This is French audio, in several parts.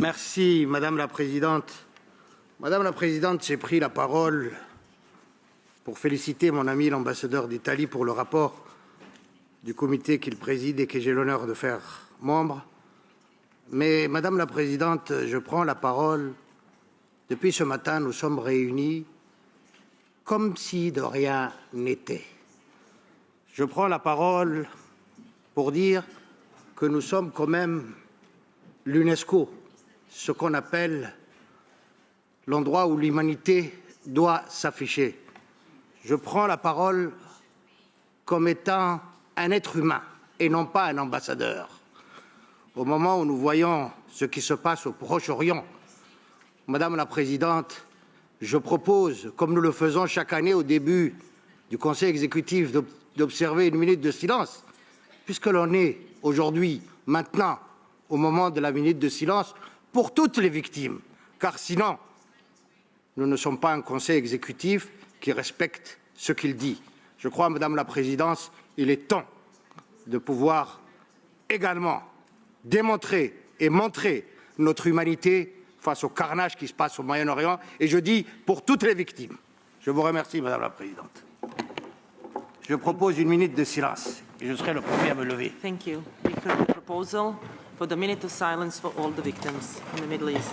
Merci, Madame la Présidente. Madame la Présidente, j'ai pris la parole pour féliciter mon ami l'ambassadeur d'Italie pour le rapport du comité qu'il préside et que j'ai l'honneur de faire membre. Mais, Madame la Présidente, je prends la parole. Depuis ce matin, nous sommes réunis comme si de rien n'était. Je prends la parole pour dire que nous sommes quand même l'UNESCO, ce qu'on appelle l'endroit où l'humanité doit s'afficher. Je prends la parole comme étant un être humain et non pas un ambassadeur. Au moment où nous voyons ce qui se passe au Proche-Orient, Madame la Présidente, je propose, comme nous le faisons chaque année au début du Conseil exécutif, d'observer une minute de silence, puisque l'on est aujourd'hui, maintenant, au moment de la minute de silence, pour toutes les victimes, car sinon, nous ne sommes pas un Conseil exécutif qui respecte ce qu'il dit. Je crois, Madame la Présidente, il est temps de pouvoir également démontrer et montrer notre humanité face au carnage qui se passe au Moyen-Orient, et je dis pour toutes les victimes. Je vous remercie, Madame la Présidente. Je propose une minute de silence, et je serai le premier à me lever. Thank you. We heard the proposal for the minute of silence for all the victims in the Middle East.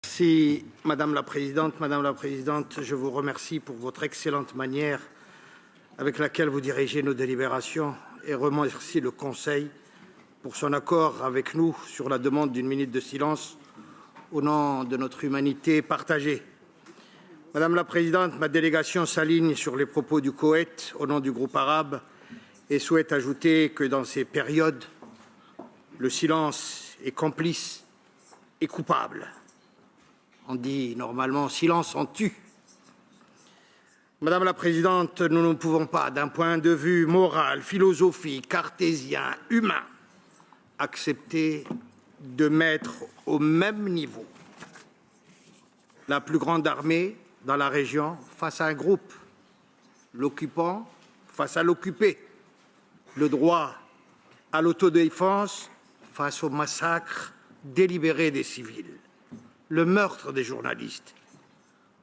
Merci, Madame la Présidente. Madame la Présidente, je vous remercie pour votre excellente manière avec laquelle vous dirigez nos délibérations et remercie le Conseil pour son accord avec nous sur la demande d'une minute de silence au nom de notre humanité partagée. Madame la Présidente, ma délégation s'aligne sur les propos du Koweït au nom du groupe arabe et souhaite ajouter que dans ces périodes, le silence est complice et coupable. On dit normalement « silence on tue ». Madame la Présidente, nous ne pouvons pas, d'un point de vue moral, philosophique, cartésien, humain, accepter de mettre au même niveau la plus grande armée dans la région face à un groupe, l'occupant face à l'occupé, le droit à l'autodéfense face au massacre délibéré des civils, le meurtre des journalistes.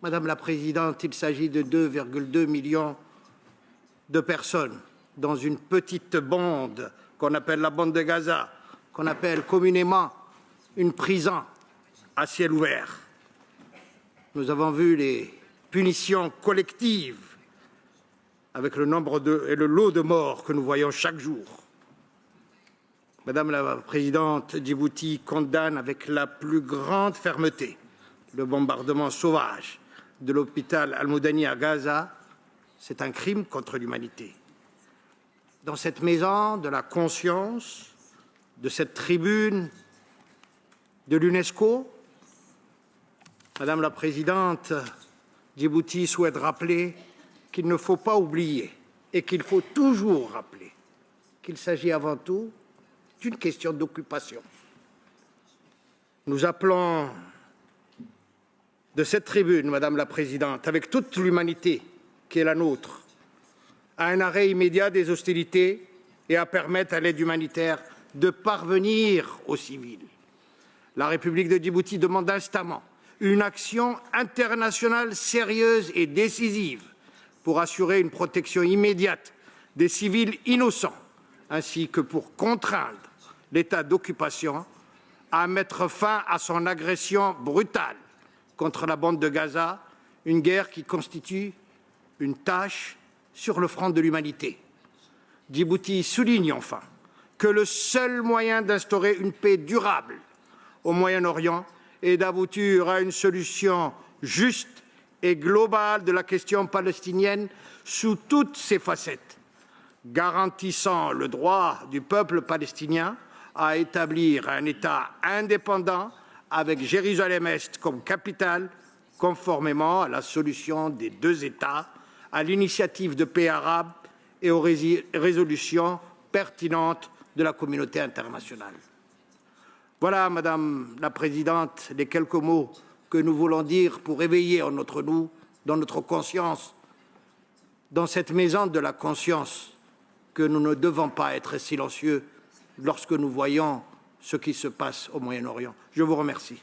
Madame la Présidente, il s'agit de 2,2 millions de personnes dans une petite bande qu'on appelle la bande de Gaza, qu'on appelle communément une prison à ciel ouvert. Nous avons vu les punitions collectives avec le nombre et le lot de morts que nous voyons chaque jour. Madame la Présidente, Djibouti condamne avec la plus grande fermeté le bombardement sauvage de l'hôpital Al-Moudani à Gaza. C'est un crime contre l'humanité. Dans cette maison de la conscience, de cette tribune de l'UNESCO, Madame la Présidente, Djibouti souhaite rappeler qu'il ne faut pas oublier et qu'il faut toujours rappeler qu'il s'agit avant tout d'une question d'occupation. Nous appelons de cette tribune, Madame la Présidente, avec toute l'humanité qui est la nôtre, à un arrêt immédiat des hostilités et à permettre à l'aide humanitaire de parvenir aux civils. La République de Djibouti demande instamment une action internationale sérieuse et décisive pour assurer une protection immédiate des civils innocents, ainsi que pour contraindre l'État d'occupation à mettre fin à son agression brutale contre la bande de Gaza, une guerre qui constitue une tâche sur le front de l'humanité. Djibouti souligne enfin que le seul moyen d'instaurer une paix durable au Moyen-Orient est d'aboutir à une solution juste et globale de la question palestinienne sous toutes ses facettes, garantissant le droit du peuple palestinien à établir un État indépendant avec Jérusalem-Est comme capitale, conformément à la solution des deux États, à l'initiative de paix arabe et aux résolutions pertinentes de la communauté internationale. Voilà, Madame la Présidente, les quelques mots que nous voulons dire pour éveiller en nous, dans notre conscience, dans cette maison de la conscience, que nous ne devons pas être silencieux lorsque nous voyons ce qui se passe au Moyen-Orient. Je vous remercie.